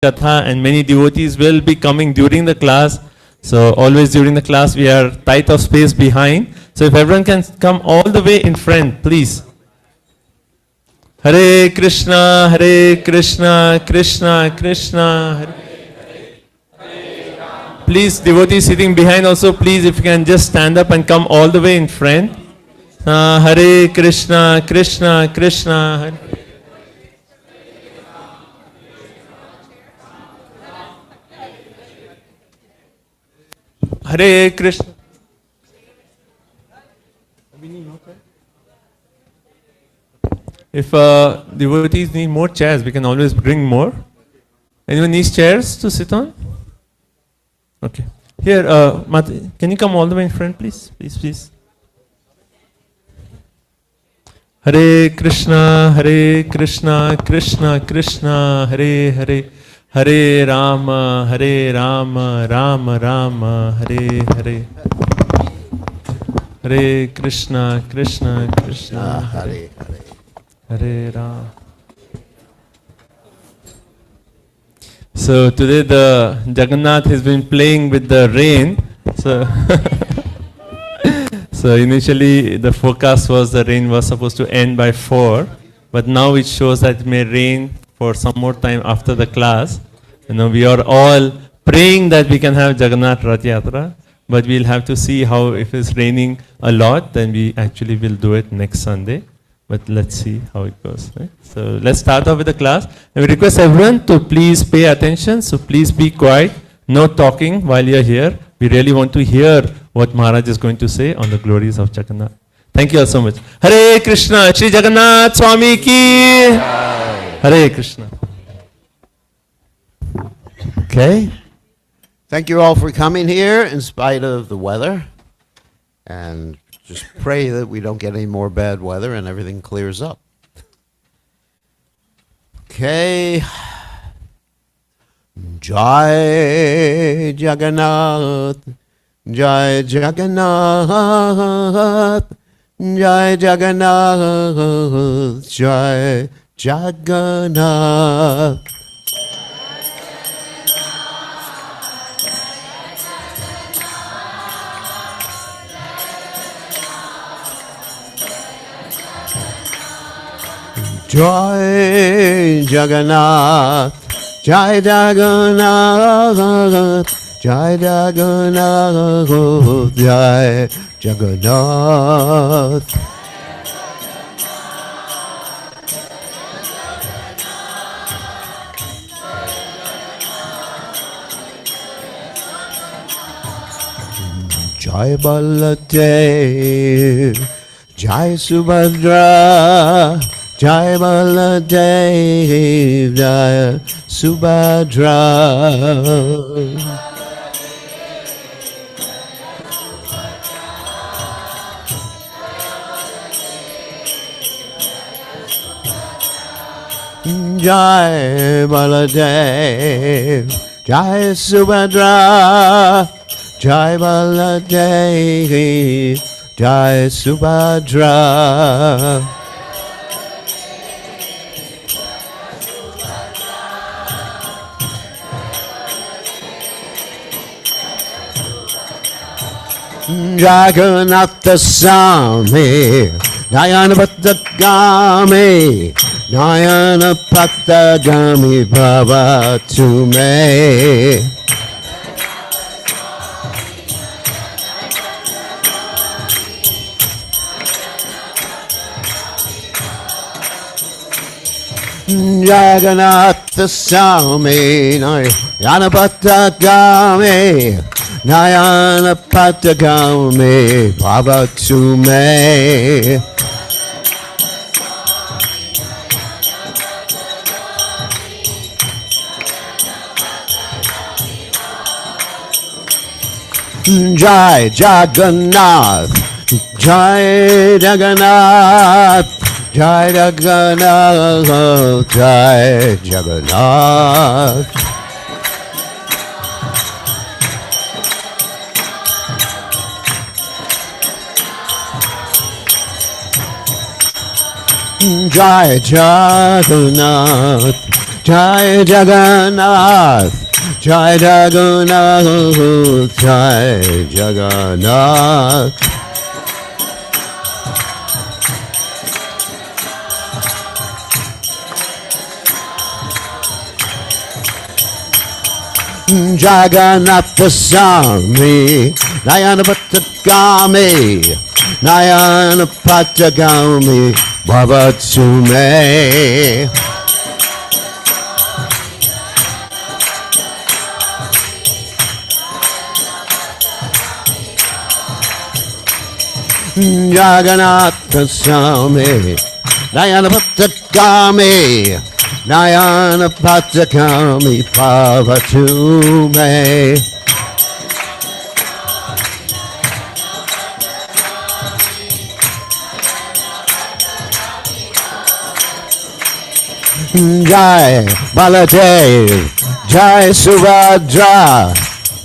Katha, and many devotees will be coming during the class. So always during the class we are tight of space behind. So if everyone can come all the way in front, please. Hare Krishna, Krishna Krishna, Hare. Please, devotees sitting behind also, please, if you can just stand up and come all the way in front. Hare Krishna, Krishna Krishna, Hare. Hare Krishna. If devotees need more chairs, we can always bring more. Anyone needs chairs to sit on? Okay. Here, can you come all the way in front, please? Please. Hare Krishna, Krishna Krishna, Hare Hare. Hare Rama, Rama Rama, Hare Hare. Hare Krishna, Krishna Hare Hare. Hare Rama. So today the Jagannath has been playing with the rain. So initially the forecast was the rain was supposed to end by 4, but now it shows that it may rain for some more time after the class. We are all praying that we can have Jagannath Rath Yatra, but we'll have to see how, if it's raining a lot, then we actually will do it next Sunday. But let's see how it goes. Right? So let's start off with the class. And we request everyone to please pay attention. So please be quiet, no talking while you're here. We really want to hear what Maharaj is going to say on the glories of Jagannath. Thank you all so much. Hare Krishna, Shri Jagannath Swami ki. Hare Krishna. Okay. Thank you all for coming here in spite of the weather. And just pray that we don't get any more bad weather and everything clears up. Okay. Jai Jagannath, Jai Jagannath, Jai Jagannath, Jai Jagannath. Jai Jagannath, Jai Jagannath, Jai Jagannath, Jai Jagannath. Jai Baladev, Jai Subhadra, Jai Baladev, Jai Subhadra. Jai Baladev, Jai Subhadra, Jai Baladev, Jai Subhadra. Jagannatha Swami, Nayana Patagami, Nayana Patagami Bhava to me. Jagannatha Swami, Nayana Patagami, Nayana Patagami Bhava to me. Jai Jagannath, Jai Jagannath, Jai Jagannath, Jai Jagannath. Jai Jagannath, Jai Jagannath, Jai Jagannath, Jai Jagannath. Jagannatha Swami, Nayana Patagami, Nayana Patagami, Bhavatsume. Jagannatha Swami, Nayana Patagami, Nayana Patagami, Bhavatsume. Jai Baladev, Jai Subhadra,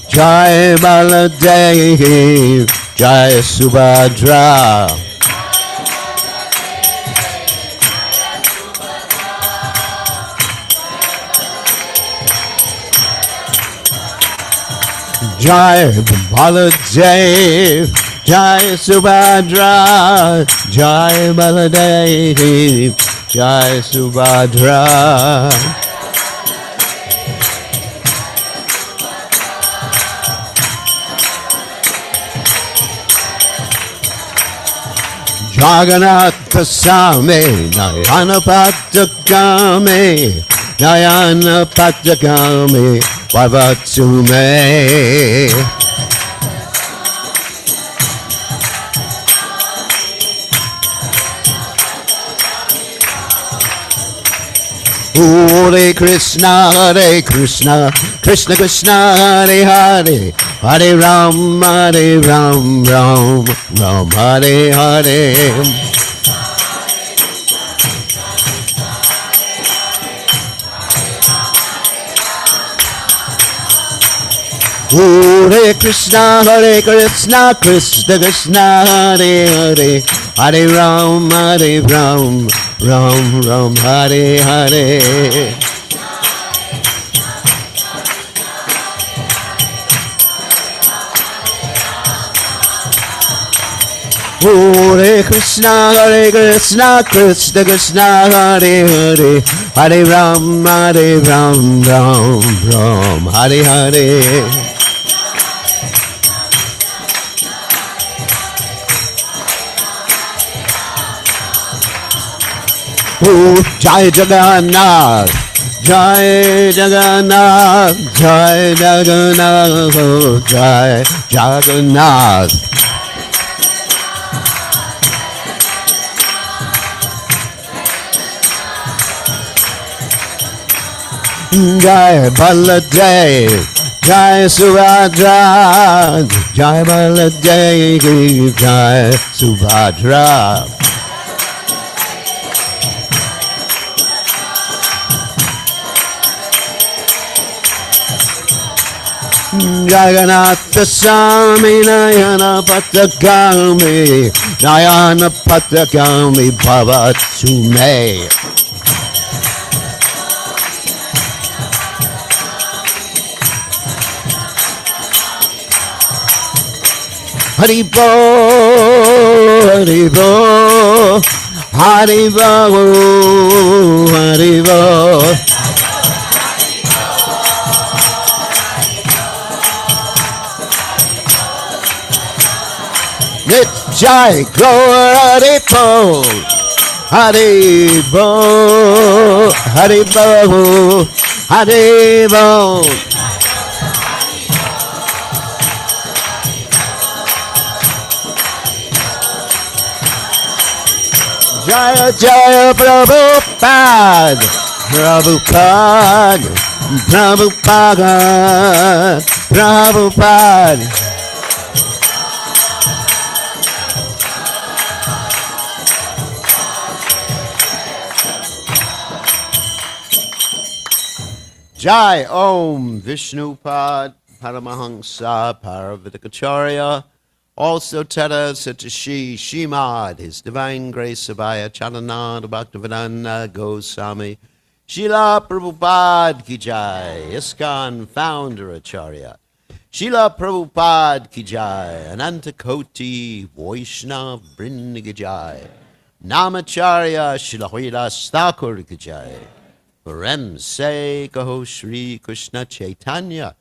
Jai Baladev, Jai Subhadra. Jai Baladev, Jai Subhadra, Jai Baladev, Jai Subhadra. Jagannatha Swami, Nayana Patagami, Nayana Patagami, Bhavatsume. Hare Krishna, Krishna Krishna, Hare Hare, Hare Ram, Ram Hare Hare. Hare Krishna, Krishna Krishna, Hare Hare, Hare Ram, Ram Hare Hare. Hare Krishna, Krishna Krishna, Hare Hare, Hare Ram, Ram Hare Hare. Jai Jagannath, Jai Jagannath, Jai Jagannath, Jai Jagannath. Jai Baladev, Jai Subhadra, Jai Baladev, Jai Subhadra. Jagannatha Swami, Nayana Patagami, Nayana Patagami, Bhavatsume. Haribo, Haribo, Haribo, Haribo. Jai Haribo, Haribo, Haribo, Haribo. Jaya Jaya Prabhupada, Prabhupada, Prabhupada, Prabhupada. Jai Om Vishnupad Paramahansa Paravatikacharya. Also Tata Satashi Shimad, His Divine Grace Abhaya Chanananda Bhaktivedanta Goswami Srila Prabhupada ki jai, ISKCON founder Acharya. Srila Prabhupada ki jai, Ananta Koti Vaishnava Vrinda ki jai. Namacharya Srila Haridas Thakur ki jai. Prem se kaho Shri Krishna Chaitanya.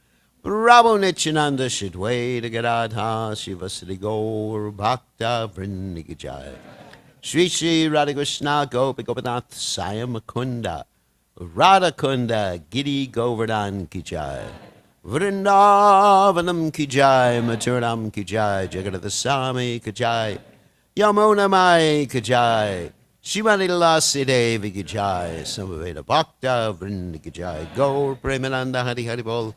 Prabhu Nityananda Shidwaita Gadadha Shivasri Gaur Bhakta Vrinda ki jai. Shri Shri Radha Krishna Gopi Gopinath Sayam Mukunda. Radha Kunda Giri Govardhan ki jai. Vrindavanam ki jai, Mathuram ki jai, Jagadasami ki jai, Yamuna Mai ki jai, Shimani Lasi Devi ki jai, Samaveda Bhakta Vrinda ki jai, Gaur Premananda Hari Hari Bol.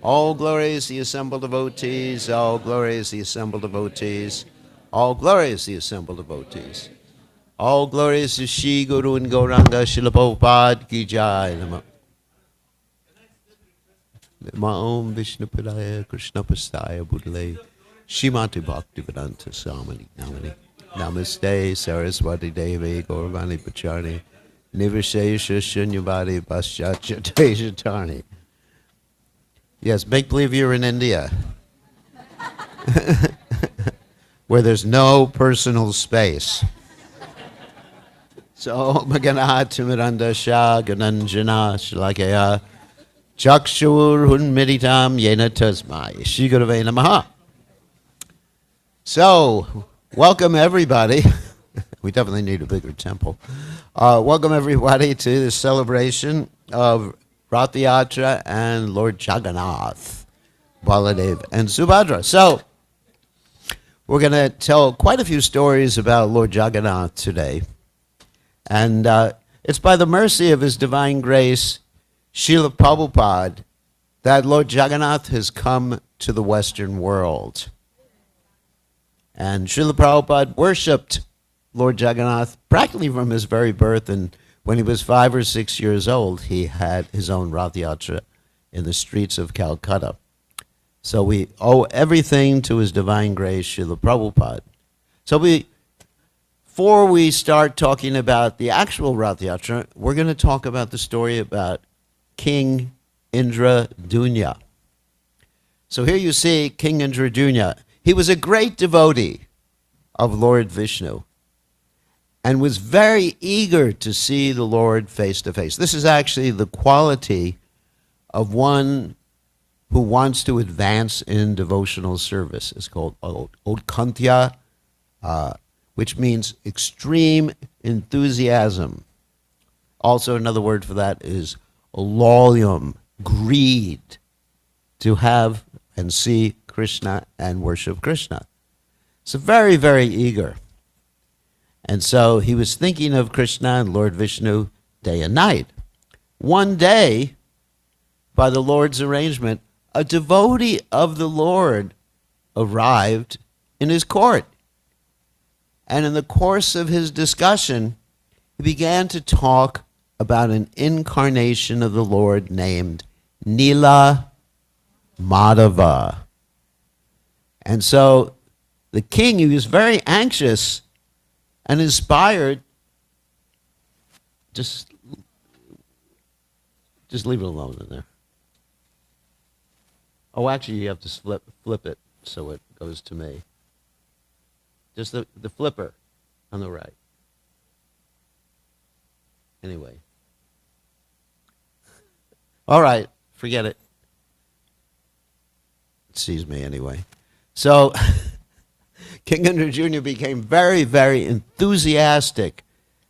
All glories the assembled devotees, all glories the assembled devotees, all glories the assembled devotees. All glories to Shri Guru and Gauranga Srila Prabhupada ki jai. Om Vishnu Padaya Krishna Pastaya Budale Shimati Bhakti Vedanta Samani Namani Namaste Saraswati Devi Gauravani Pacharni Nivashesha Shunyavadi Paschatya Tejatarni. Yes, make believe you're in India where there's no personal space. So Magana Timiranda Shah Gananjana Shalakaya Chakshur Hunmiritam Yena Tasmai Shri Gurave Namaha. So, welcome everybody. We definitely need a bigger temple. Welcome everybody to the celebration of Rath Yatra and Lord Jagannath, Baladev and Subhadra. So, we're going to tell quite a few stories about Lord Jagannath today. And it's by the mercy of His Divine Grace, Srila Prabhupada, that Lord Jagannath has come to the Western world. And Srila Prabhupada worshipped Lord Jagannath practically from his very birth. And when he was 5 or 6 years old, he had his own Rath Yatra in the streets of Calcutta. So we owe everything to His Divine Grace, Srila Prabhupada. So before we start talking about the actual Rath Yatra, we're going to talk about the story about King Indradunya. So here you see King Indradunya. He was a great devotee of Lord Vishnu and was very eager to see the Lord face to face. This is actually the quality of one who wants to advance in devotional service. It's called Odkantya, which means extreme enthusiasm. Also, another word for that is lolium, greed, to have and see Krishna and worship Krishna. So very, very eager. And so he was thinking of Krishna and Lord Vishnu day and night. One day, by the Lord's arrangement, a devotee of the Lord arrived in his court. And in the course of his discussion, he began to talk about an incarnation of the Lord named Nila Madhava. And so the king, he was very anxious and inspired. Just leave it alone in there. Oh, actually, you have to flip it so it goes to me. Just the flipper on the right. Anyway. All right, forget it. It sees me anyway. So, King Indra Jr. became very, very enthusiastic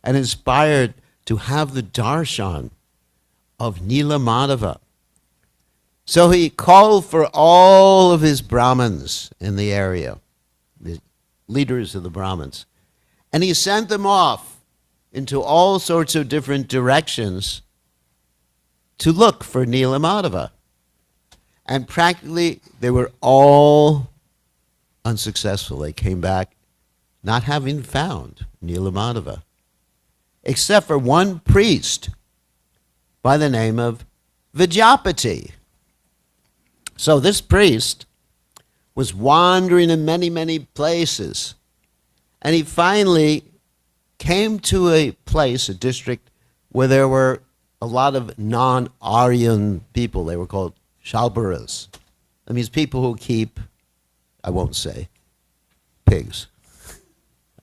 and inspired to have the darshan of Nila Madhava. So he called for all of his Brahmins in the area, the leaders of the Brahmins, and he sent them off into all sorts of different directions to look for Nila Madhava. And practically they were all unsuccessful. They came back not having found Nila Madhava, except for one priest by the name of Vijapati. So this priest was wandering in many, many places, and he finally came to a place, a district, where there were a lot of non-Aryan people. They were called Shalbaras. That means people who keep, I won't say, pigs.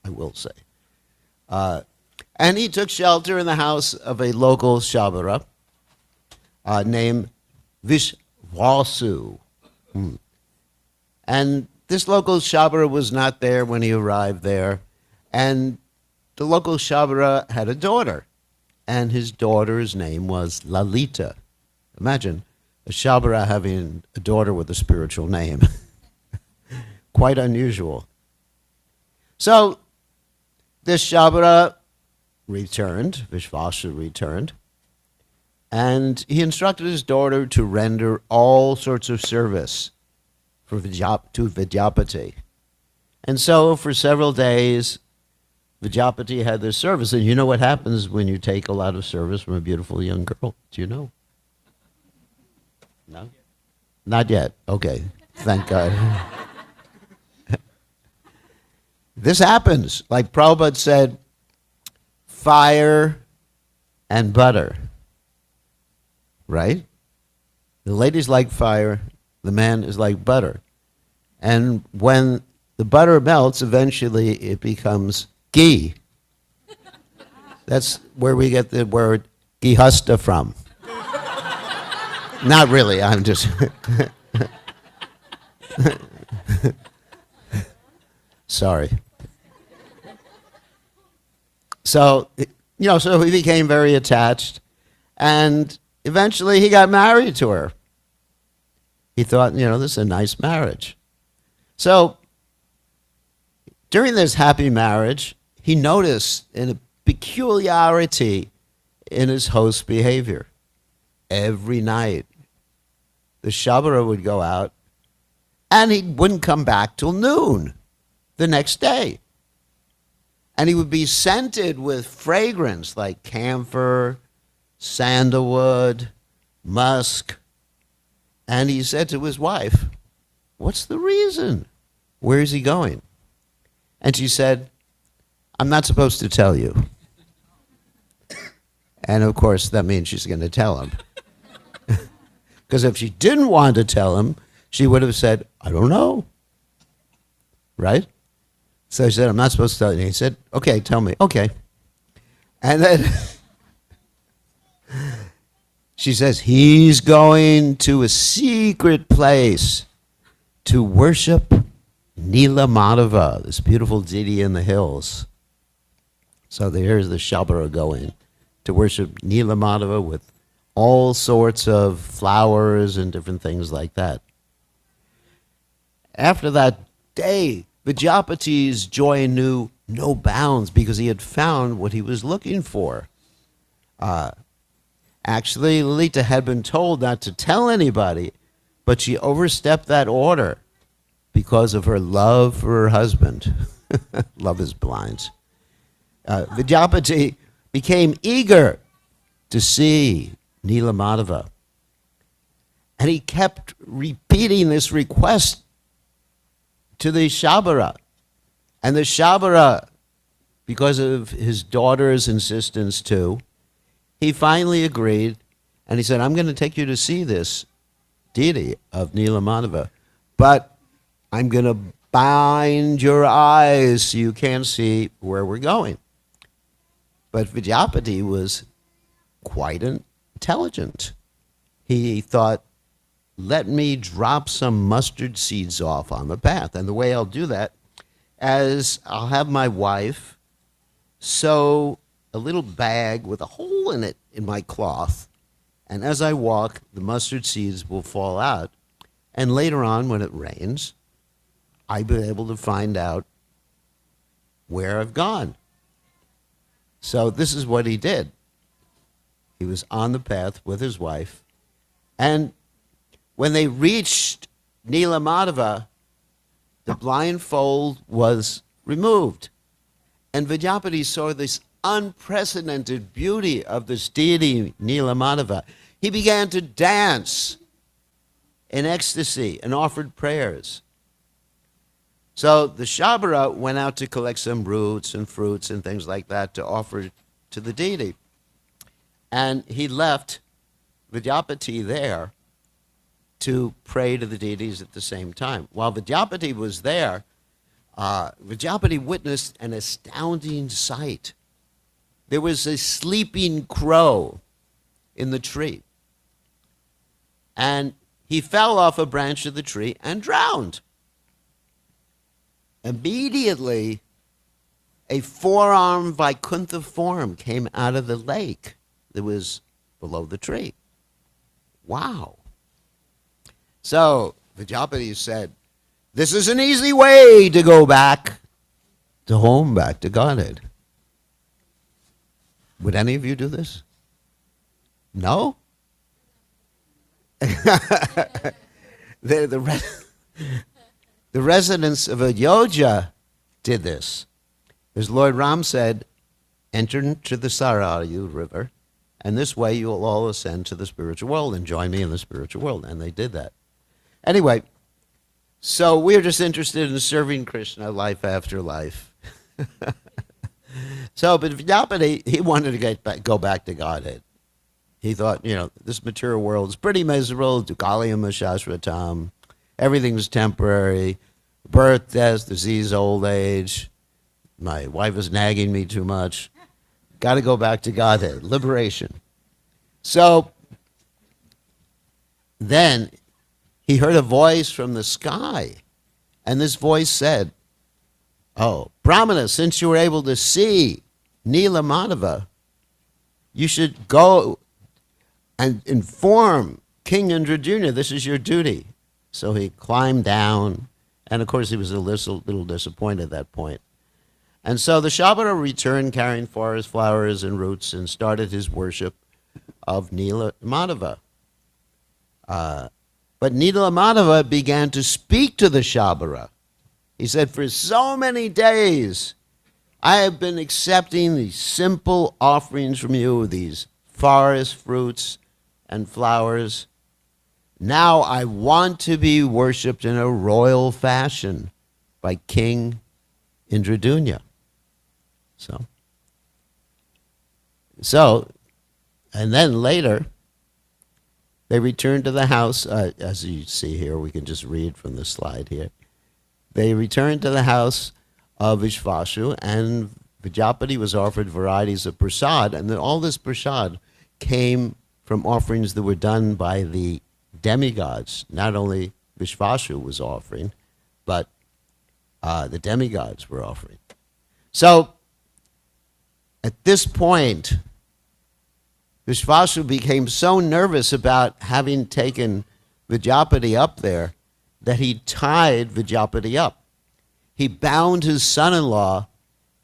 I will say. And he took shelter in the house of a local Shabara named Vishvasu. And this local Shabara was not there when he arrived there. And the local Shabara had a daughter. And his daughter's name was Lalita. Imagine a Shabara having a daughter with a spiritual name. Quite unusual. So this Shabara returned, Vishvasu returned, and he instructed his daughter to render all sorts of service to Vidyapati. And so for several days, Vidyapati had this service. And you know what happens when you take a lot of service from a beautiful young girl? Do you know? No? Not yet. Okay. Thank God. This happens. Like Prabhupada said, fire and butter. Right? The lady's like fire, the man is like butter. And when the butter melts, eventually it becomes ghee. That's where we get the word gihasta from. Not really, I'm just... Sorry. So, so he became very attached, and eventually he got married to her. He thought, this is a nice marriage. So, during this happy marriage, he noticed a peculiarity in his host's behavior. Every night, the Shabara would go out, and he wouldn't come back till noon the next day. And he would be scented with fragrance like camphor, sandalwood, musk. And he said to his wife, "What's the reason? Where is he going?" And she said, "I'm not supposed to tell you." And of course, that means she's going to tell him. Because if she didn't want to tell him, she would have said, "I don't know." Right? So she said, "I'm not supposed to tell you." And he said, "Okay, tell me." Okay. And then she says, "He's going to a secret place to worship Nila Madhava, this beautiful deity in the hills." So there's the Shabara going to worship Nila Madhava with all sorts of flowers and different things like that. After that day, Vidyapati's joy knew no bounds because he had found what he was looking for. Actually, Lalita had been told not to tell anybody, but she overstepped that order because of her love for her husband. Love is blind. Vidyapati became eager to see Nila Madhava. And he kept repeating this request to the Shabara. And the Shabara, because of his daughter's insistence too, he finally agreed, and he said, "I'm going to take you to see this deity of Nila Madhava, but I'm going to bind your eyes so you can't see where we're going." But Vidyapati was quite intelligent. He thought, let me drop some mustard seeds off on the path. And the way I'll do that is I'll have my wife sew a little bag with a hole in it in my cloth. And as I walk, the mustard seeds will fall out. And later on, when it rains, I'll be able to find out where I've gone. So this is what he did. He was on the path with his wife. And when they reached Nila Madhava, the blindfold was removed. And Vidyapati saw this unprecedented beauty of this deity, Nila Madhava. He began to dance in ecstasy and offered prayers. So the Shabara went out to collect some roots and fruits and things like that to offer to the deity. And he left Vidyapati there to pray to the deities at the same time. While Vidyapati was there, Vidyapati witnessed an astounding sight. There was a sleeping crow in the tree. And he fell off a branch of the tree and drowned. Immediately, a four-armed Vaikuntha form came out of the lake that was below the tree. Wow. So Vidyapati said, this is an easy way to go back to home, back to Godhead. Would any of you do this? No? the residents of Ayodhya did this. As Lord Ram said, enter into the Sarayu river, and this way you will all ascend to the spiritual world and join me in the spiritual world. And they did that. Anyway, so we're just interested in serving Krishna life after life. But Vidyapati, he wanted to go back to Godhead. He thought, this material world is pretty miserable. Dukaliyam shashvatam. Everything's temporary. Birth, death, disease, old age. My wife is nagging me too much. Got to go back to Godhead. Liberation. So then he heard a voice from the sky. And this voice said, oh, Brahmana, since you were able to see Nila Madhava, you should go and inform King Indradyumna, this is your duty. So he climbed down, and of course he was a little disappointed at that point. And so the Shabara returned carrying forest flowers and roots and started his worship of Nila Madhava. But Nila Madhava began to speak to the Shabara. He said, for so many days, I have been accepting these simple offerings from you, these forest fruits and flowers. Now I want to be worshipped in a royal fashion by King Indradyumna. So, and then later, they returned to the house. As you see here, we can just read from the slide here. They returned to the house of Vishvashu, and Vidyapati was offered varieties of prasad, and then all this prasad came from offerings that were done by the demigods. Not only Vishvashu was offering, but the demigods were offering. So, at this point, Vishvashu became so nervous about having taken Vidyapati up there that he tied Vidyapati up. He bound his son-in-law,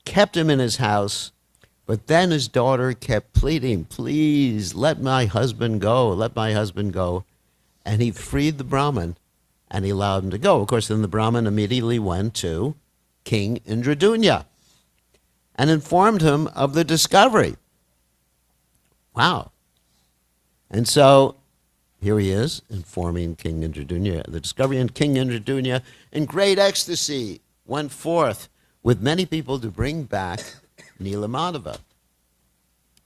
kept him in his house, but then his daughter kept pleading, please, let my husband go, let my husband go. And he freed the Brahmin, and he allowed him to go. Of course, then the Brahmin immediately went to King Indradyumna and informed him of the discovery. Wow. And so here he is, informing King Indradyumna of the discovery, and King Indradyumna, in great ecstasy, went forth with many people to bring back Nila Madhava.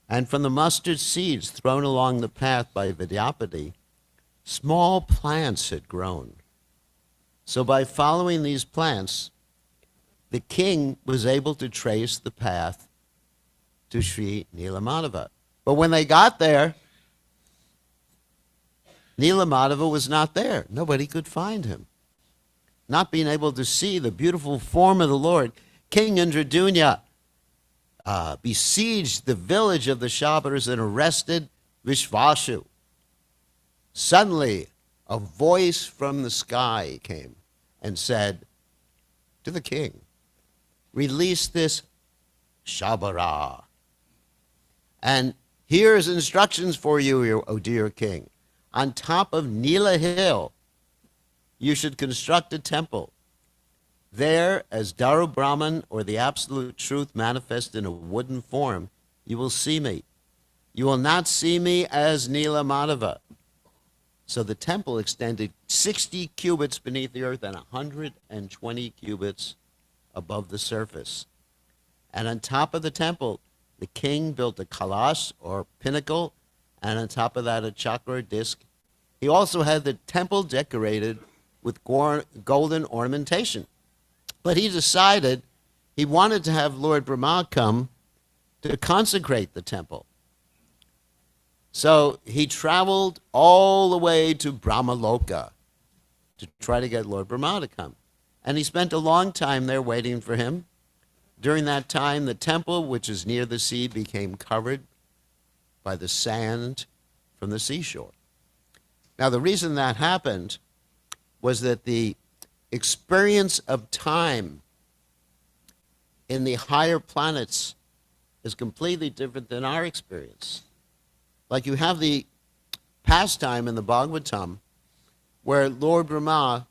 And from the mustard seeds thrown along the path by Vidyapati, small plants had grown. So by following these plants, the king was able to trace the path to Sri Nila Madhava. But when they got there, Nila Madhava was not there. Nobody could find him. Not being able to see the beautiful form of the Lord, King Indradyumna besieged the village of the Shabaras and arrested Vishvashu. Suddenly, a voice from the sky came and said to the king, release this Shabara. And here's instructions for you, O dear king. On top of Nila Hill, you should construct a temple. There, as Daru Brahman, or the absolute truth manifest in a wooden form, you will see me. You will not see me as Nila Madhava. So the temple extended 60 cubits beneath the earth and 120 cubits above the surface. And on top of the temple, the king built a kalash, or pinnacle, and on top of that a chakra or disc. He also had the temple decorated with golden ornamentation. But he decided he wanted to have Lord Brahma come to consecrate the temple. So he traveled all the way to Brahmaloka to try to get Lord Brahma to come. And he spent a long time there waiting for him. During that time, the temple, which is near the sea, became covered by the sand from the seashore. Now, the reason that happened was that the experience of time in the higher planets is completely different than our experience. Like you have the pastime in the Bhagavatam where Lord Brahma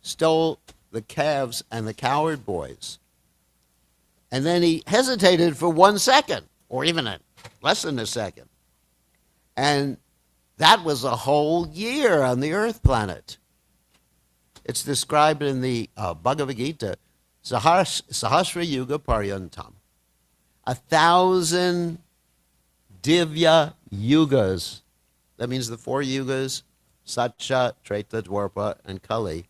stole the calves and the cowherd boys. And then he hesitated for 1 second, or even less than a second. And that was a whole year on the earth planet. It's described in the Bhagavad Gita, Sahasra Yuga Paryantam. 1,000 Divya Yugas. That means the 4 Yugas, Satya, Treta, Dwarpa, and Kali,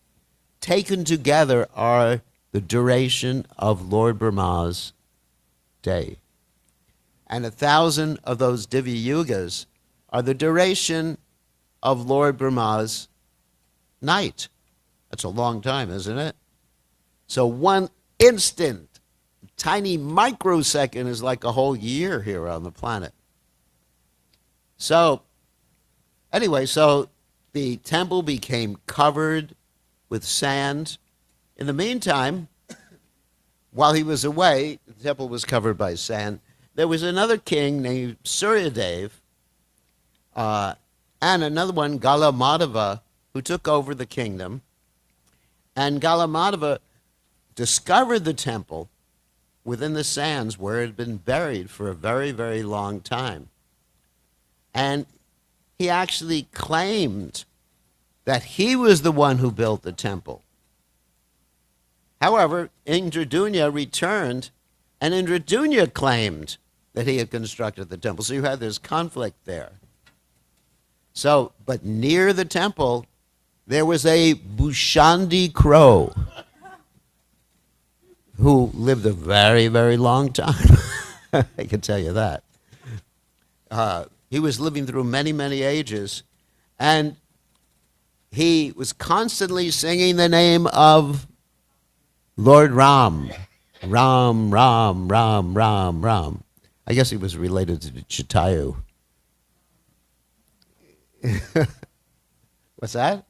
taken together are the duration of Lord Brahma's day. And 1,000 of those Divya Yugas are the duration of Lord Brahma's night. That's a long time, isn't it? So 1 instant, tiny microsecond is like a whole year here on the planet. So, anyway, so the temple became covered with sand. In the meantime, while he was away, the temple was covered by sand. There was another king named Suryadev, and another one, Galamadava, who took over the kingdom. And Galamadava discovered the temple within the sands where it had been buried for a very, very long time. And he actually claimed that he was the one who built the temple. However, Indradunya returned, and Indradunya claimed that he had constructed the temple. So you had this conflict there. So, but near the temple, there was a Bushandi crow who lived a very, very long time. I can tell you that. He was living through many, many ages, and he was constantly singing the name of Lord Ram. Ram, Ram, Ram, Ram, Ram. I guess he was related to Jatayu. What's that?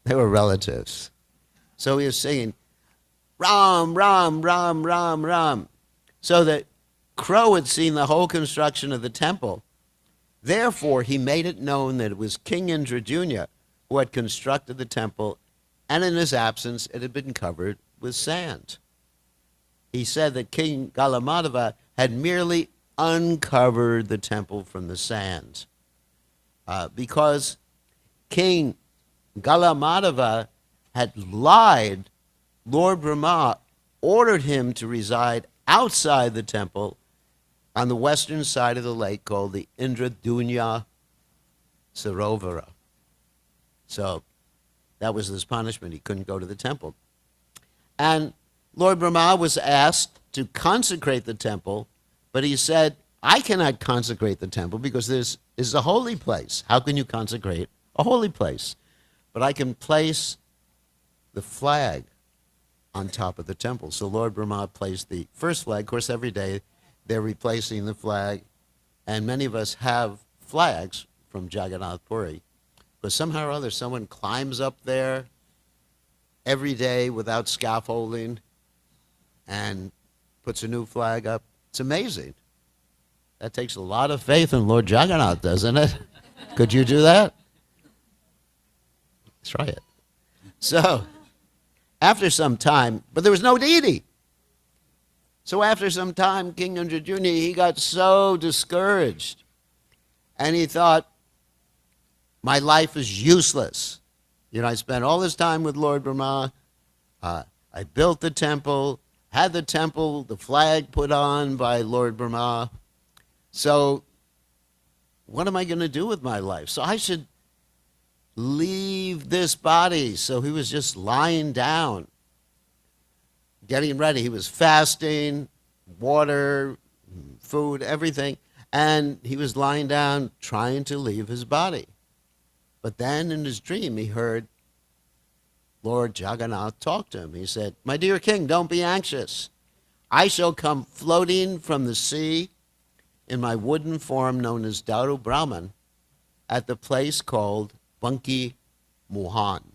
They were relatives. So he was singing, Ram, Ram, Ram, Ram, Ram. So that Crow had seen the whole construction of the temple. Therefore, he made it known that it was King Indradunya who had constructed the temple, and in his absence, it had been covered with sand. He said that King Galamadava had merely uncovered the temple from the sand. Because King Galamadava had lied, Lord Brahma ordered him to reside outside the temple on the western side of the lake called the Indradunya Sarovara. So that was his punishment. He couldn't go to the temple. And Lord Brahma was asked to consecrate the temple, but he said, I cannot consecrate the temple because this is a holy place. How can you consecrate a holy place? But I can place the flag on top of the temple. So Lord Brahma placed the first flag. Of course, every day they're replacing the flag, and many of us have flags from Jagannath Puri. But somehow or other, someone climbs up there every day without scaffolding and puts a new flag up. It's amazing. That takes a lot of faith in Lord Jagannath, doesn't it? Could you do that? Try it. So, after some time, but there was no deity. So after some time, King Indradunya, he got so discouraged. And he thought, my life is useless. You know, I spent all this time with Lord Brahma. I built the temple. had the temple, the flag put on by Lord Brahma. So what am I going to do with my life? So I should leave this body. So he was just lying down, getting ready. He was fasting, water, food, everything. And he was lying down trying to leave his body. But then in his dream, he heard Lord Jagannath talk to him. He said, "My dear king, don't be anxious. I shall come floating from the sea in my wooden form known as Daru Brahman at the place called Bunki Mohan."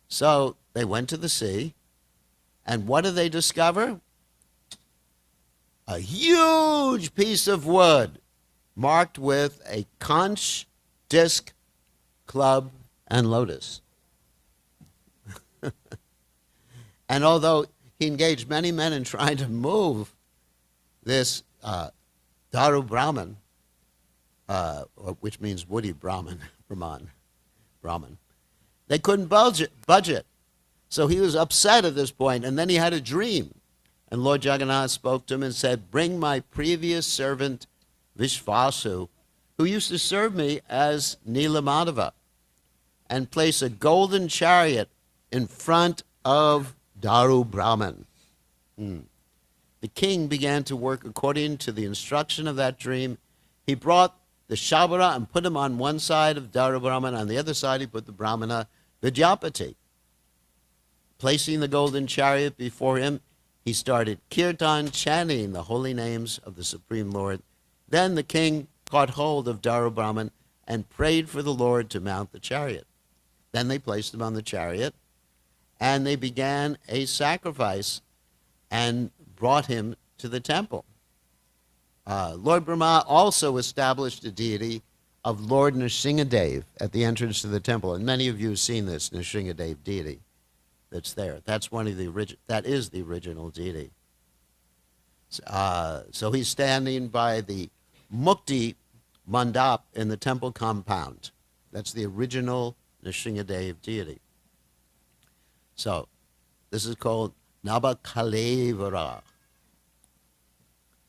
So they went to the sea, and what did they discover? A huge piece of wood marked with a conch, disc, club, and lotus. And although he engaged many men in trying to move this Daru Brahman, which means woody Brahman, they couldn't budge it. So he was upset at this point, and then he had a dream. And Lord Jagannath spoke to him and said, "Bring my previous servant Vishvasu, who used to serve me as Nilamadava, and place a golden chariot in front of Daru Brahman." The king began to work according to the instruction of that dream. He brought the Shabara and put him on one side of Daru Brahman. On the other side, he put the Brahmana Vidyapati. Placing the golden chariot before him, he started kirtan, chanting the holy names of the Supreme Lord. Then the king caught hold of Daru Brahman and prayed for the Lord to mount the chariot. Then they placed him on the chariot, and they began a sacrifice and brought him to the temple. Lord Brahma also established a deity of Lord Nrsingadev at the entrance to the temple, and many of you have seen this Nrsingadev deity that's there. That's one of the that is the original deity. So he's standing by the Mukti Mandap in the temple compound. That's the original Nrsingadev deity. So this is called Navakalevara.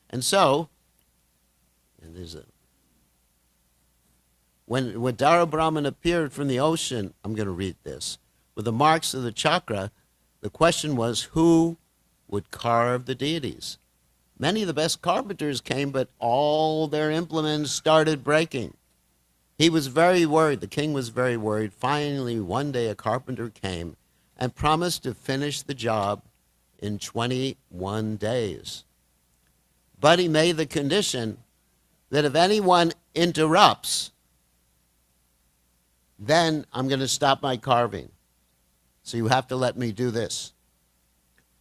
And so, when Daru Brahman appeared from the ocean, I'm going to read this, with the marks of the chakra, the question was who would carve the deities. Many of the best carpenters came, but all their implements started breaking. He was very worried. The king was very worried. Finally, one day a carpenter came and promised to finish the job in 21 days. But he made the condition that if anyone interrupts, then I'm going to stop my carving. So you have to let me do this.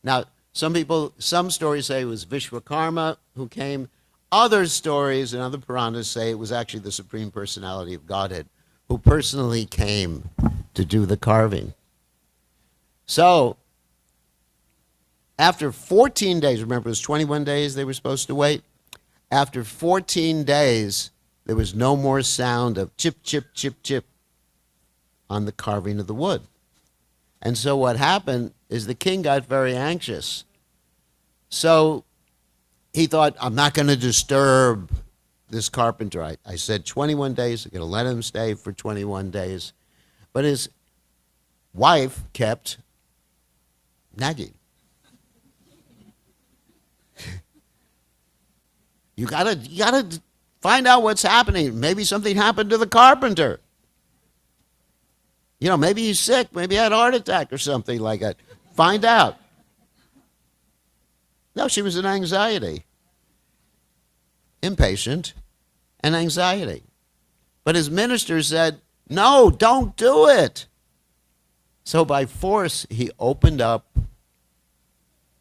Now, some stories say it was Vishwakarma who came. Other stories and other Puranas say it was actually the Supreme Personality of Godhead who personally came to do the carving. So, after 14 days, remember it was 21 days they were supposed to wait? After 14 days, there was no more sound of chip, chip, chip, chip on the carving of the wood. And so what happened is the king got very anxious. So he thought, I'm not going to disturb this carpenter. I said 21 days, I'm going to let him stay for 21 days. But his wife kept nagging. You gotta find out what's happening. Maybe something happened to the carpenter. You know, maybe he's sick. Maybe he had a heart attack or something like that. Find out. No, she was in anxiety. Impatient and anxiety. But his minister said, no, don't do it. So by force, he opened up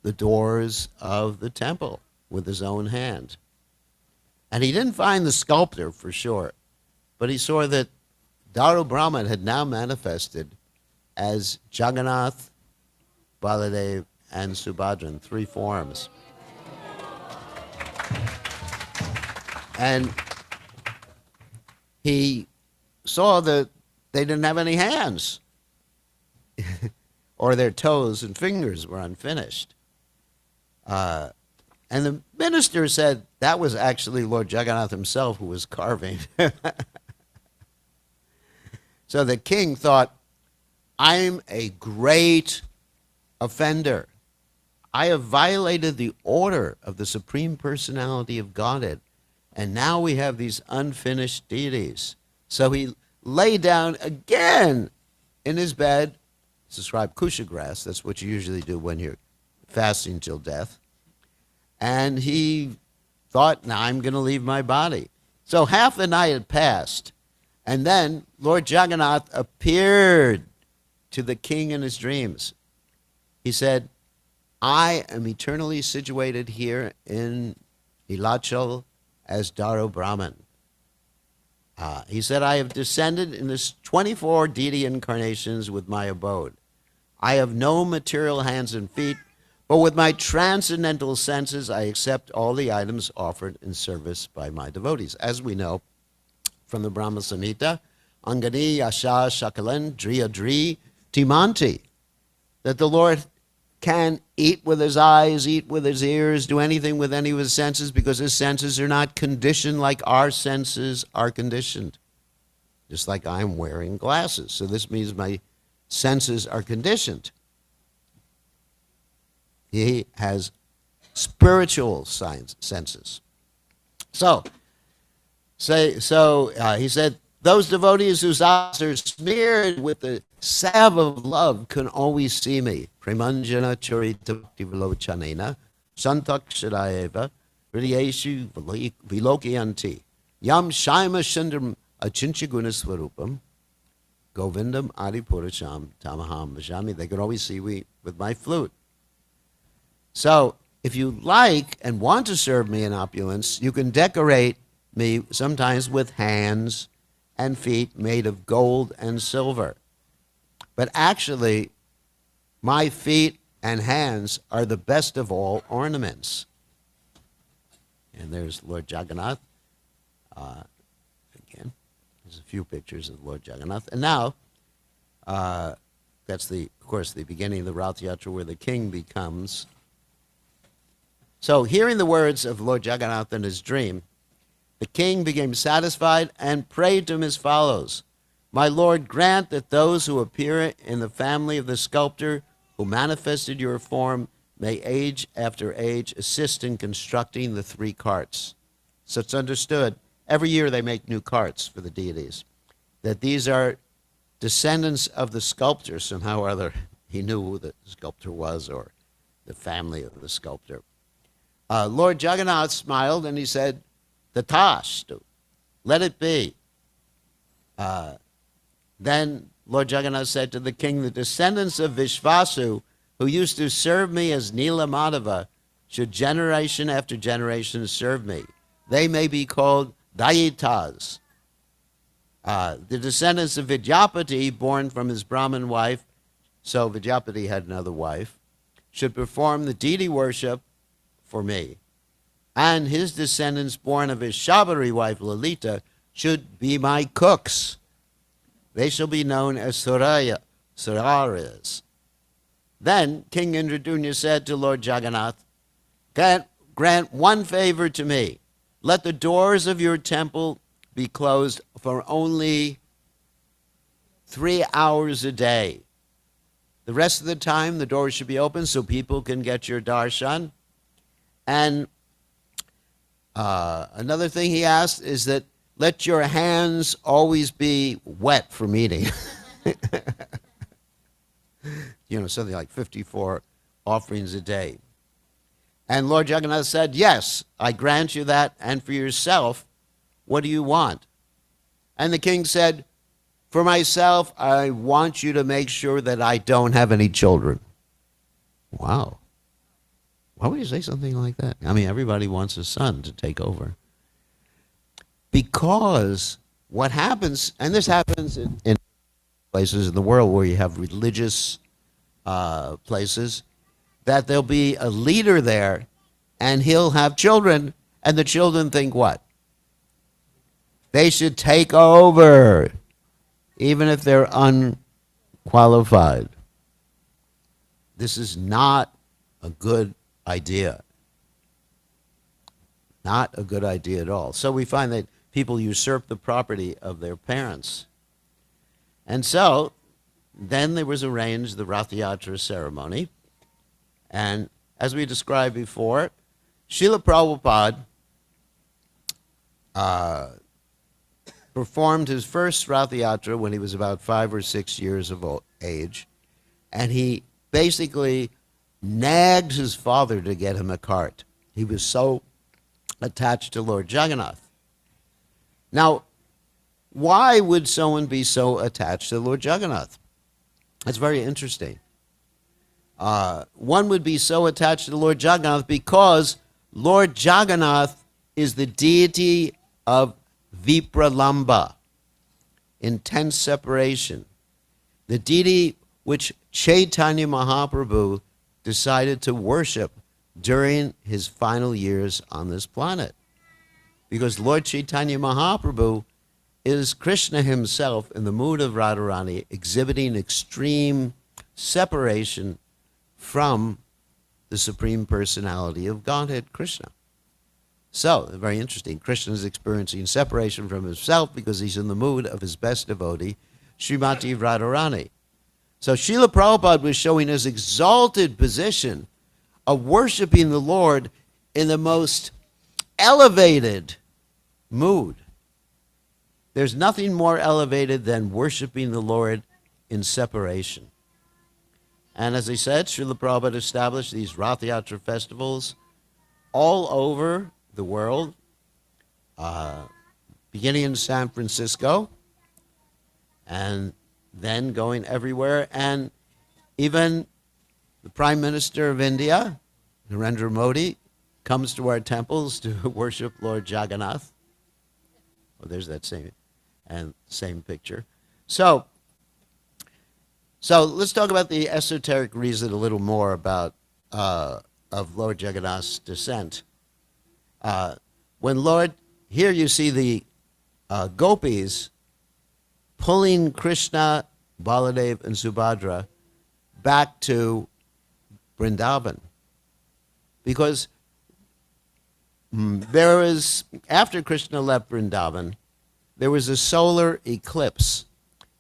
the doors of the temple with his own hand. And he didn't find the sculptor for sure, but he saw that Daru Brahman had now manifested as Jagannath, Baladev, and Subhadra in 3 forms. And he saw that they didn't have any hands, or their toes and fingers were unfinished. And the minister said that was actually Lord Jagannath himself who was carving. So the king thought, I'm a great offender. I have violated the order of the Supreme Personality of Godhead, and now we have these unfinished deities. So he lay down again in his bed, it's described kusha grass, that's what you usually do when you're fasting till death, and he thought, now I'm going to leave my body. So half the night had passed, and then Lord Jagannath appeared to the king in his dreams. He said, I am eternally situated here in Nilachal as Daro Brahman. He said, I have descended in this 24 deity incarnations with my abode. I have no material hands and feet, but with my transcendental senses, I accept all the items offered in service by my devotees. As we know from the Brahma Samhita, Angani, Asha, Shakalan, Driya, Dri, Timanti, that the Lord can eat with his eyes, eat with his ears, do anything with any of his senses, because his senses are not conditioned like our senses are conditioned. Just like I'm wearing glasses. So this means my senses are conditioned. He has spiritual senses. So he said, those devotees whose eyes are smeared with the salve of love can always see me. Premanjana charita vilochanena santakshadayeva hridayeshu vilokyanti yam shaima shundram achinchaguna swarupam govindam adipuracham tamaham vajami. They can always see me with my flute. So if you like and want to serve me in opulence, you can decorate me sometimes with hands and feet made of gold and silver. But actually, my feet and hands are the best of all ornaments. And there's Lord Jagannath. Again, there's a few pictures of Lord Jagannath. And now, that's of course, the beginning of the Rath Yatra where the king becomes. So, hearing the words of Lord Jagannath in his dream, the king became satisfied and prayed to him as follows. My Lord, grant that those who appear in the family of the sculptor who manifested your form may age after age assist in constructing the 3 carts. So it's understood, every year they make new carts for the deities, that these are descendants of the sculptor. Somehow or other, he knew who the sculptor was or the family of the sculptor. Lord Jagannath smiled and he said, Tatashtu, let it be. Then Lord Jagannath said to the king, the descendants of Vishvasu, who used to serve me as Nila Madhava, should generation after generation serve me. They may be called Dayitas. The descendants of Vidyapati, born from his Brahmin wife, so Vidyapati had another wife, should perform the deity worship for me. And his descendants, born of his Shabari wife, Lalita, should be my cooks. They shall be known as Suraras. Then King Indradunya said to Lord Jagannath, grant one favor to me. Let the doors of your temple be closed for only 3 hours a day. The rest of the time, the doors should be open so people can get your darshan. And another thing he asked is that let your hands always be wet from eating. Something like 54 offerings a day. And Lord Jagannath said, yes, I grant you that, and for yourself, what do you want? And the king said, for myself, I want you to make sure that I don't have any children. Wow. Why would you say something like that? I mean, everybody wants a son to take over. Because what happens, and this happens in places in the world where you have religious places, that there'll be a leader there, and he'll have children, and the children think what? They should take over, even if they're unqualified. This is not a good idea. Not a good idea at all. So we find that people usurp the property of their parents. And so then there was arranged the Rath Yatra ceremony. And as we described before, Srila Prabhupada performed his first Rath Yatra when he was about 5 or 6 years of age. And he basically nagged his father to get him a cart. He was so attached to Lord Jagannath. Now, why would someone be so attached to Lord Jagannath? That's very interesting. One would be so attached to the Lord Jagannath because Lord Jagannath is the deity of Vipralamba, intense separation, the deity which Chaitanya Mahaprabhu decided to worship during his final years on this planet. Because Lord Chaitanya Mahaprabhu is Krishna himself in the mood of Radharani, exhibiting extreme separation from the Supreme Personality of Godhead, Krishna. So, very interesting. Krishna is experiencing separation from himself because he's in the mood of his best devotee, Srimati Radharani. So Srila Prabhupada was showing his exalted position of worshiping the Lord in the most elevated mood. There's nothing more elevated than worshiping the Lord in separation. And as I said, Srila Prabhupada established these Rath Yatra festivals all over the world, beginning in San Francisco, and then going everywhere. And even the Prime Minister of India, Narendra Modi, comes to our temples to worship Lord Jagannath. Well, there's that same picture. So let's talk about the esoteric reason a little more about of Lord Jagannath's descent. Here you see the gopis pulling Krishna, Baladev, and Subhadra back to Vrindavan. Because after Krishna left Vrindavan, there was a solar eclipse.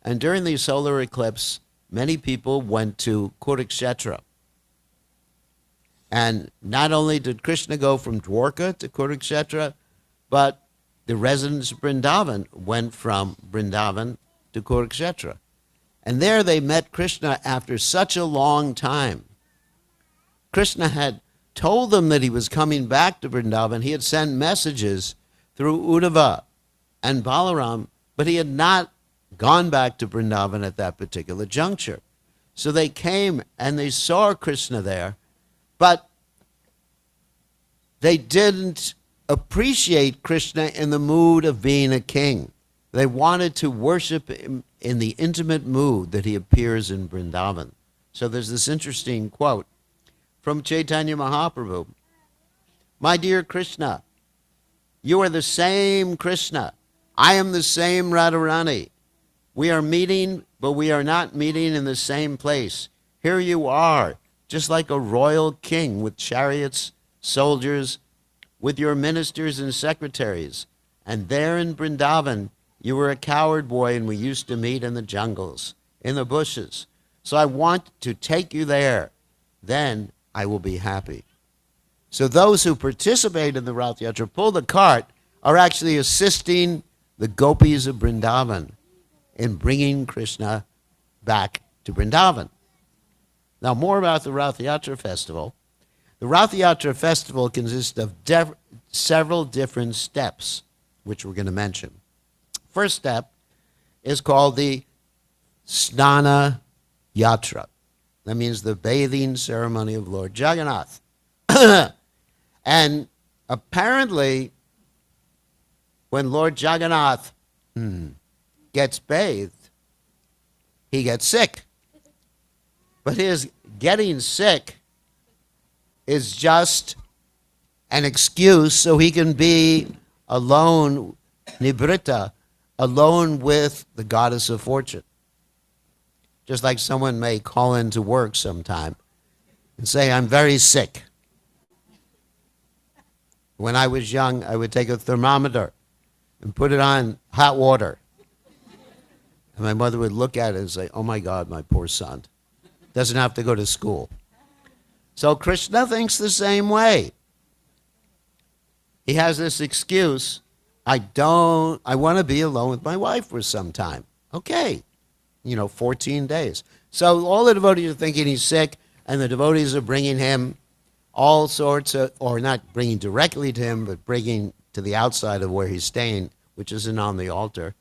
And during the solar eclipse, many people went to Kurukshetra. And not only did Krishna go from Dwarka to Kurukshetra, but the residents of Vrindavan went from Vrindavan to Kurukshetra. And there they met Krishna after such a long time. Krishna had told them that he was coming back to Vrindavan. He had sent messages through Uddhava and Balaram, but he had not gone back to Vrindavan at that particular juncture. So they came and they saw Krishna there, but they didn't appreciate Krishna in the mood of being a king. They wanted to worship him in the intimate mood that he appears in Vrindavan. So there's this interesting quote from Chaitanya Mahaprabhu. My dear Krishna, you are the same Krishna. I am the same Radharani. We are meeting, but we are not meeting in the same place. Here you are, just like a royal king with chariots, soldiers, with your ministers and secretaries. And there in Vrindavan, you were a coward boy and we used to meet in the jungles, in the bushes. So I want to take you there. Then I will be happy. So those who participate in the Rath Yatra, pull the cart, are actually assisting the gopis of Vrindavan in bringing Krishna back to Vrindavan. Now, more about the Rath Yatra festival. The Rath Yatra festival consists of several different steps, which we're going to mention. First step is called the Snana Yatra. That means the bathing ceremony of Lord Jagannath. And apparently, when Lord Jagannath gets bathed, he gets sick. But his getting sick is just an excuse so he can be alone, Nibrita, alone with the goddess of fortune. Just like someone may call into work sometime and say, I'm very sick. When I was young, I would take a thermometer and put it on hot water. And my mother would look at it and say, "Oh my God, my poor son. Doesn't have to go to school." So Krishna thinks the same way. He has this excuse, I want to be alone with my wife for some time. Okay, 14 days. So all the devotees are thinking he's sick, and the devotees are bringing him all sorts of, or not bringing directly to him, but bringing to the outside of where he's staying, which isn't on the altar.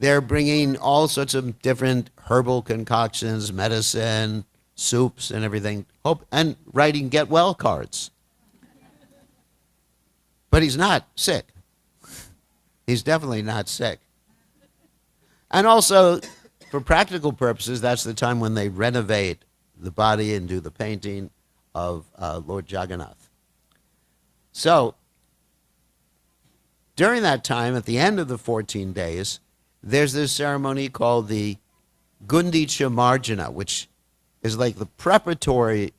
They're bringing all sorts of different herbal concoctions, medicine, soups, and everything, and writing get well cards. But he's not sick. He's definitely not sick. And also, for practical purposes, that's the time when they renovate the body and do the painting of Lord Jagannath. So, during that time, at the end of the 14 days, there's this ceremony called the Gundicha Marjana, which is like the preparatory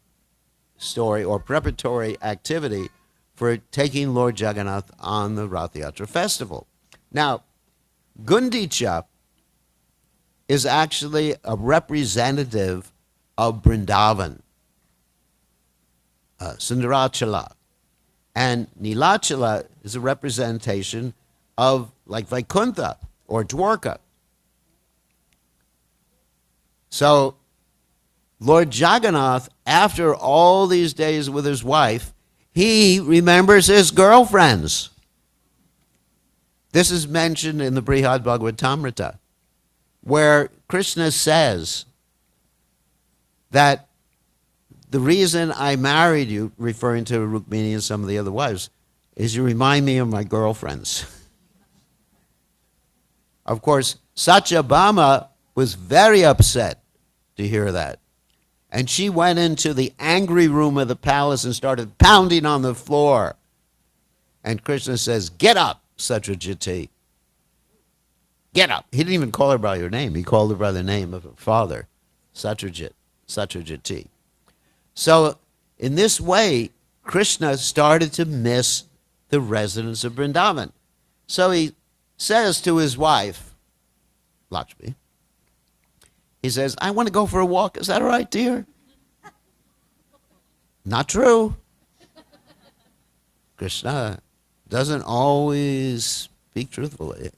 story or preparatory activity for taking Lord Jagannath on the Rath Yatra festival. Now, Gundicha is actually a representative of Vrindavan, Sundarachala. And Nilachala is a representation of like Vaikuntha or Dwarka. So Lord Jagannath, after all these days with his wife, he remembers his girlfriends. This is mentioned in the Brihad Bhagavatamrita, where Krishna says that the reason I married you, referring to Rukmini and some of the other wives, is you remind me of my girlfriends. Of course, Satyabhama was very upset to hear that. And she went into the angry room of the palace and started pounding on the floor. And Krishna says, "Get up, Satyajiti. Get up." He didn't even call her by her name. He called her by the name of her father, Satyajiti. So in this way, Krishna started to miss the residents of Vrindavan. So he says to his wife, Lakshmi, he says, "I want to go for a walk. Is that all right, dear?" Not true. Krishna doesn't always speak truthfully.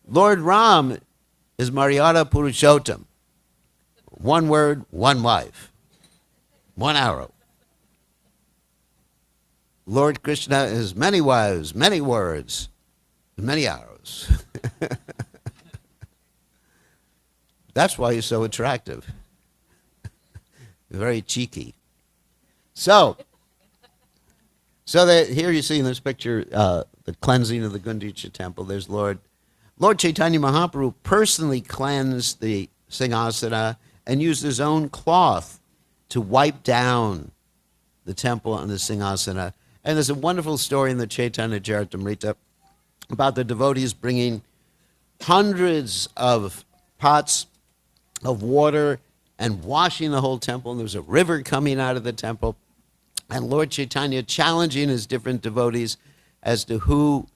Lord Ram is Maryada Purushottam. One word, one wife. One arrow. Lord Krishna is many wives, many words, many arrows. That's why he's so attractive. Very cheeky. So that here you see in this picture the cleansing of the Gundicha temple. There's Lord Chaitanya Mahaprabhu personally cleansed the Singhasana and used his own cloth to wipe down the temple and the Singhasana. And there's a wonderful story in the Chaitanya Charitamrita about the devotees bringing hundreds of pots of water and washing the whole temple. And there was a river coming out of the temple. And Lord Chaitanya challenging his different devotees as to who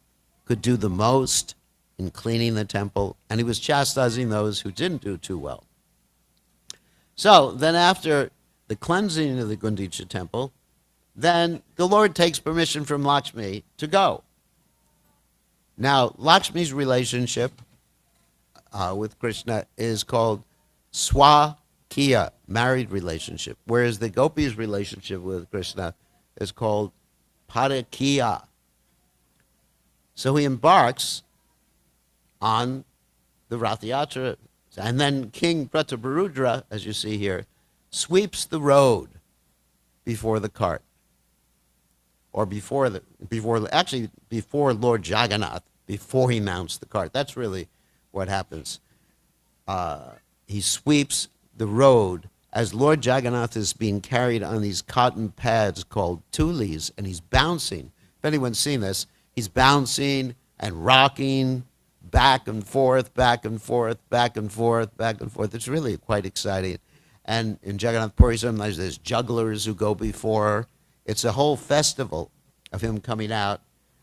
could do the most in cleaning the temple. And he was chastising those who didn't do too well. So then after the cleansing of the Gundicha temple, then the Lord takes permission from Lakshmi to go. Now, Lakshmi's relationship with Krishna is called Swakiya, married relationship, whereas the Gopis' relationship with Krishna is called Parakiya. So he embarks on the Rath Yatra, and then King Prataparudra, as you see here, sweeps the road before the cart, or before Lord Jagannath, before he mounts the cart. That's really what happens. He sweeps the road as Lord Jagannath is being carried on these cotton pads called tulis, and he's bouncing. If anyone's seen this, he's bouncing and rocking back and forth, back and forth, back and forth, back and forth. It's really quite exciting. And in Jagannath Puri, sometimes there's jugglers who go before. It's a whole festival of him coming out.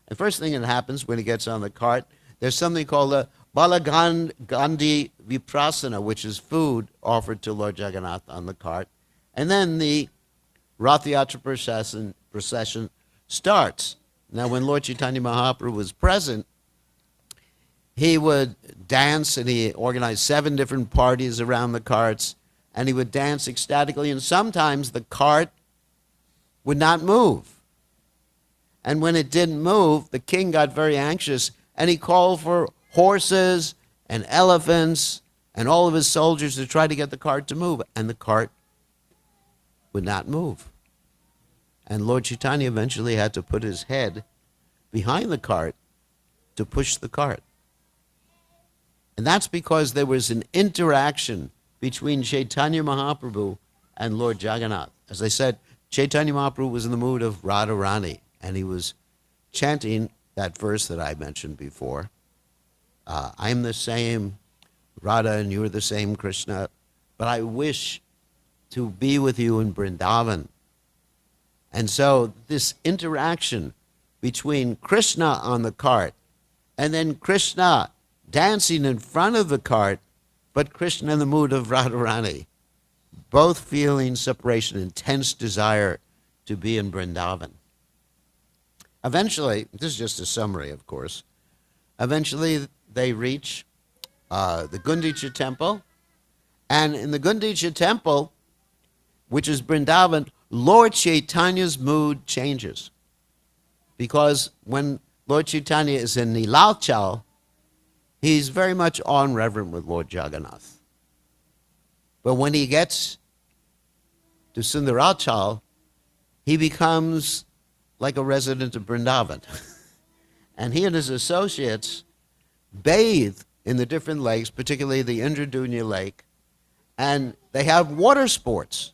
And first thing that happens when he gets on the cart, there's something called a Balagandhi Viprasana, which is food offered to Lord Jagannath on the cart. And then the Rath Yatra procession starts. Now, when Lord Chaitanya Mahaprabhu was present, he would dance, and he organized 7 different parties around the carts, and he would dance ecstatically, and sometimes the cart would not move. And when it didn't move, the king got very anxious, and he called for horses and elephants and all of his soldiers to try to get the cart to move, and the cart would not move. And Lord Chaitanya eventually had to put his head behind the cart to push the cart. And that's because there was an interaction between Chaitanya Mahaprabhu and Lord Jagannath. As I said, Chaitanya Mahaprabhu was in the mood of Radharani, and he was chanting that verse that I mentioned before. I'm the same Radha and you're the same Krishna, but I wish to be with you in Vrindavan. And so this interaction between Krishna on the cart and then Krishna dancing in front of the cart, but Krishna in the mood of Radharani, both feeling separation, intense desire to be in Vrindavan. Eventually, this is just a summary, of course, eventually they reach the Gundicha temple, and in the Gundicha temple, which is Vrindavan, Lord Chaitanya's mood changes. Because when Lord Chaitanya is in Nilachal, he's very much on-reverent with Lord Jagannath. But when he gets to Sundarachal, he becomes like a resident of Vrindavan. And he and his associates bathe in the different lakes, particularly the Indradunya lake, and they have water sports,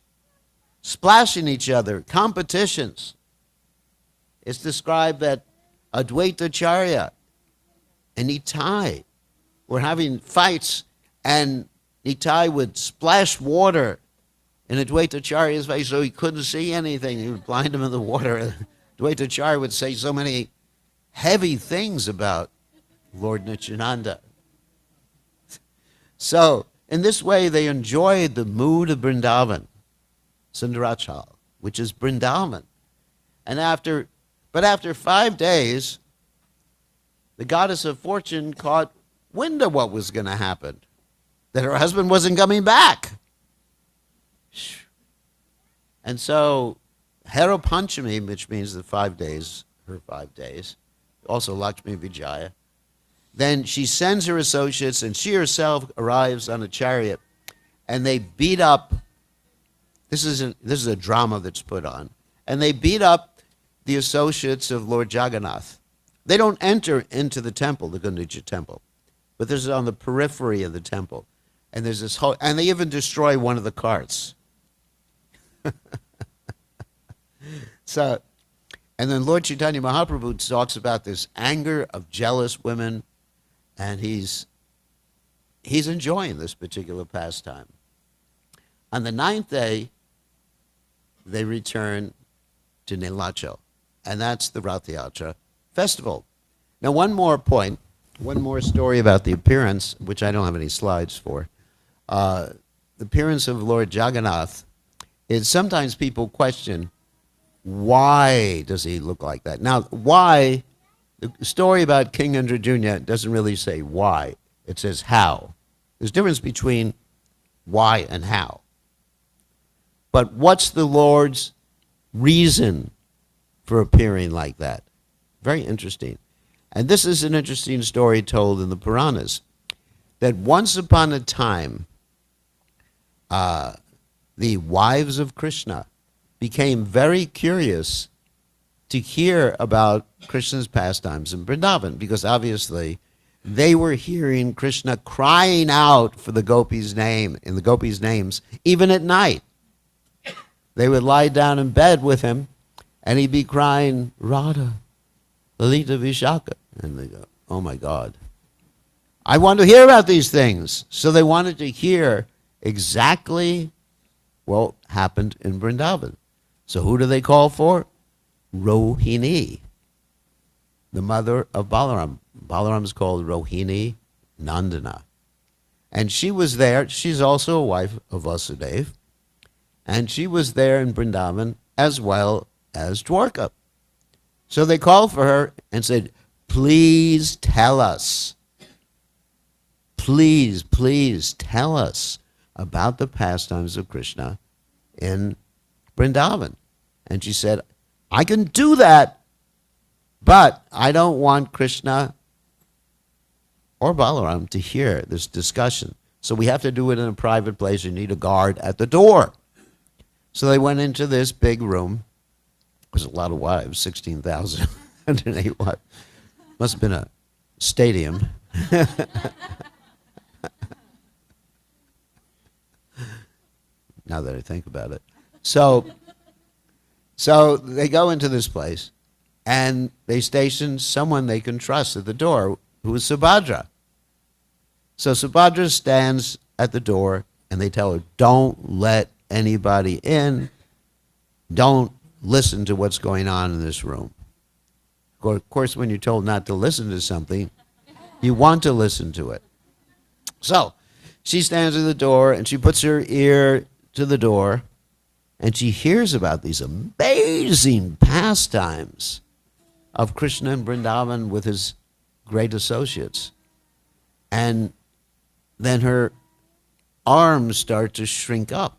splashing each other, competitions. It's described that Advaitacharya and Nitai were having fights, and Nitai would splash water in Advaitacharya's face so he couldn't see anything. He would blind him in the water. Advaitacharya would say so many heavy things about Lord Nityananda. So, in this way, they enjoyed the mood of Vrindavan, Sundarachal, which is Vrindavan. And after 5 days, the goddess of fortune caught wind of what was going to happen, that her husband wasn't coming back. And so, Hera Panchami, which means the 5 days, her 5 days, also Lakshmi Vijaya, then she sends her associates, and she herself arrives on a chariot, and they beat up. This is a drama that's put on, and they beat up the associates of Lord Jagannath. They don't enter into the temple, the Gundicha temple, but this is on the periphery of the temple, and there's this whole, and they even destroy one of the carts. So, and then Lord Chaitanya Mahaprabhu talks about this anger of jealous women, and he's enjoying this particular pastime. On the 9th day, they return to Nilachal, and that's the Rath Yatra festival. Now, one more point, one more story about the appearance, which I don't have any slides for. The appearance of Lord Jagannath is sometimes people question, why does he look like that? Now, why, the story about King Indradunya doesn't really say why. It says how. There's a difference between why and how. But what's the Lord's reason for appearing like that? Very interesting. And this is an interesting story told in the Puranas, that once upon a time, the wives of Krishna became very curious to hear about Krishna's pastimes in Vrindavan, because obviously they were hearing Krishna crying out for the gopis' name, in the gopis' names, even at night. They would lie down in bed with him, and he'd be crying, Radha, Lalita Vishaka. And they go, oh my God. I want to hear about these things. So they wanted to hear exactly what happened in Vrindavan. So who do they call for? Rohini, the mother of Balaram. Balaram is called Rohini Nandana. And she was there. She's also a wife of Vasudeva. And she was there in Vrindavan as well as Dwarka. So they called for her and said, please tell us. Please, please tell us about the pastimes of Krishna in Vrindavan. And she said, I can do that, but I don't want Krishna or Balaram to hear this discussion. So we have to do it in a private place. You need a guard at the door. So they went into this big room. It was a lot of wives, 16,000. 108 wives. Must have been a stadium. Now that I think about it. So they go into this place, and they station someone they can trust at the door, who is Subhadra. So Subhadra stands at the door, and they tell her, don't let anybody in. Don't listen to what's going on in this room. Of course, when you're told not to listen to something, you want to listen to it. So she stands at the door, and she puts her ear to the door, and she hears about these amazing pastimes of Krishna in Vrindavan with his great associates. And then her arms start to shrink up.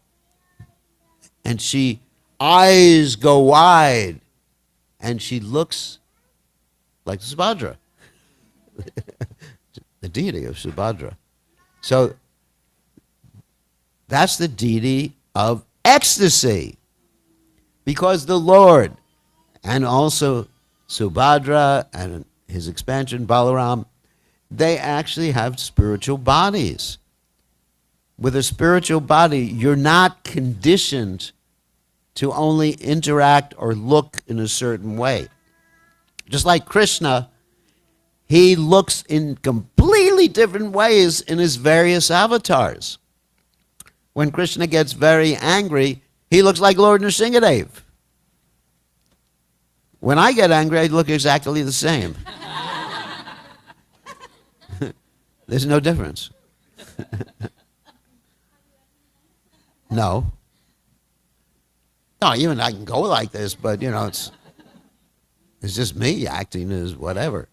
And she eyes go wide. And she looks like Subhadra, the deity of Subhadra. So that's the deity of ecstasy. Because the Lord and also Subhadra and his expansion, Balaram, they actually have spiritual bodies. With a spiritual body, you're not conditioned to only interact or look in a certain way. Just like Krishna, he looks in completely different ways in his various avatars. When Krishna gets very angry, he looks like Lord Nrsingadev. When I get angry, I look exactly the same. There's no difference. No. No, even I can go like this, but you know, it's just me acting as whatever.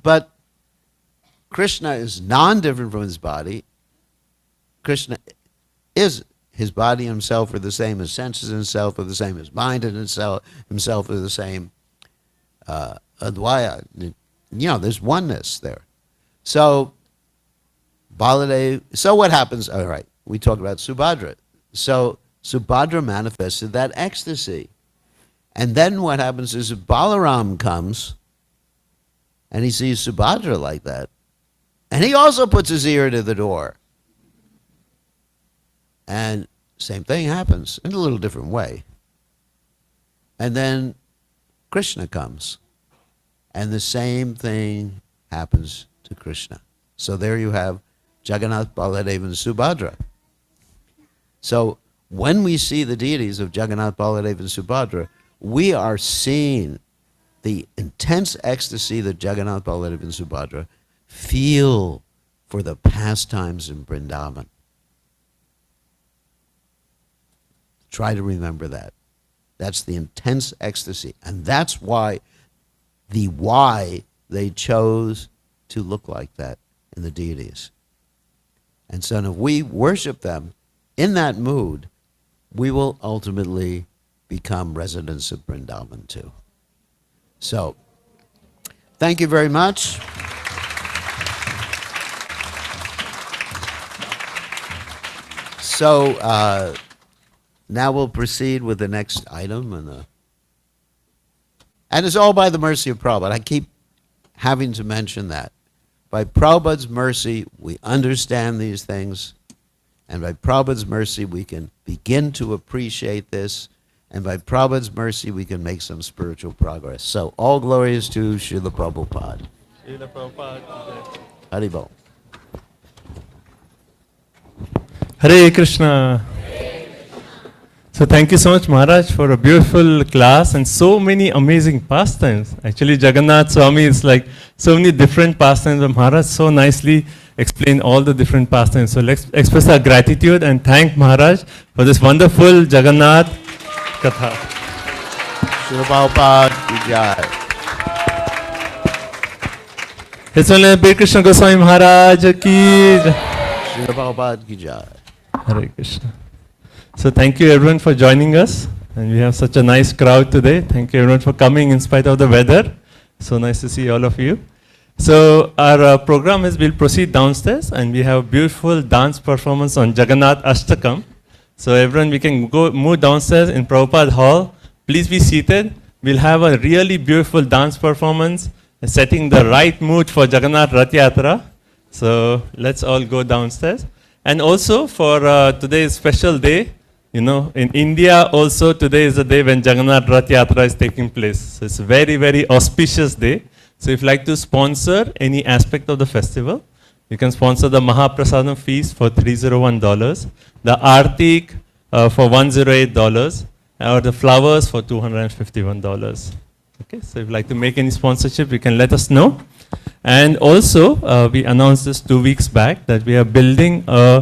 But Krishna is non-different from his body. Krishna is, his body and himself are the same, his senses and himself are the same, his mind and himself are the same. Advaya, you know, there's oneness there. So Baladev, so what happens? All right, we talked about Subhadra. So Subhadra manifested that ecstasy. And then what happens is if Balaram comes and he sees Subhadra like that, and he also puts his ear to the door. And same thing happens in a little different way. And then Krishna comes, and the same thing happens to Krishna. So there you have Jagannath, Baladev, and Subhadra. So when we see the deities of Jagannath, Baladev, and Subhadra, we are seeing the intense ecstasy that Jagannath, Baladev, and Subhadra feel for the pastimes in Vrindavan. Try to remember that. That's the intense ecstasy. And that's why they chose to look like that in the deities. And so if we worship them in that mood, we will ultimately become residents of Vrindavan too. So, thank you very much. So, now we'll proceed with the next item. And it's all by the mercy of Prabhupada. I keep having to mention that. By Prabhupada's mercy, we understand these things. And by Prabhupada's mercy, we can begin to appreciate this. And by Prabhupada's mercy, we can make some spiritual progress. So all glory is to Srila Prabhupada. Srila Prabhupada. Haribol. Hare Krishna. So thank you so much, Maharaj, for a beautiful class and so many amazing pastimes. Actually, Jagannath Swami is like so many different pastimes, but Maharaj so nicely explained all the different pastimes. So let's express our gratitude and thank Maharaj for this wonderful Jagannath Katha. Srila Prabhupada ki jai. His Holiness Bir Krishna Goswami Maharaj ki jai. Srila Prabhupada ki jai. Hare Krishna. So thank you everyone for joining us. And we have such a nice crowd today. Thank you everyone for coming in spite of the weather. So nice to see all of you. So our program is we'll proceed downstairs and we have beautiful dance performance on Jagannath Ashtakam. So everyone we can go move downstairs in Prabhupada Hall. Please be seated. We'll have a really beautiful dance performance setting the right mood for Jagannath Rath Yatra. So let's all go downstairs. And also for today's special day, you know, in India also today is the day when Jagannath Rath Yatra is taking place. So it's a very, very auspicious day. So if you'd like to sponsor any aspect of the festival, you can sponsor the Mahaprasadam feast for $301, the Artik for $108, or the flowers for $251. Okay, so if you'd like to make any sponsorship, you can let us know. And also, we announced this 2 weeks back that we are building a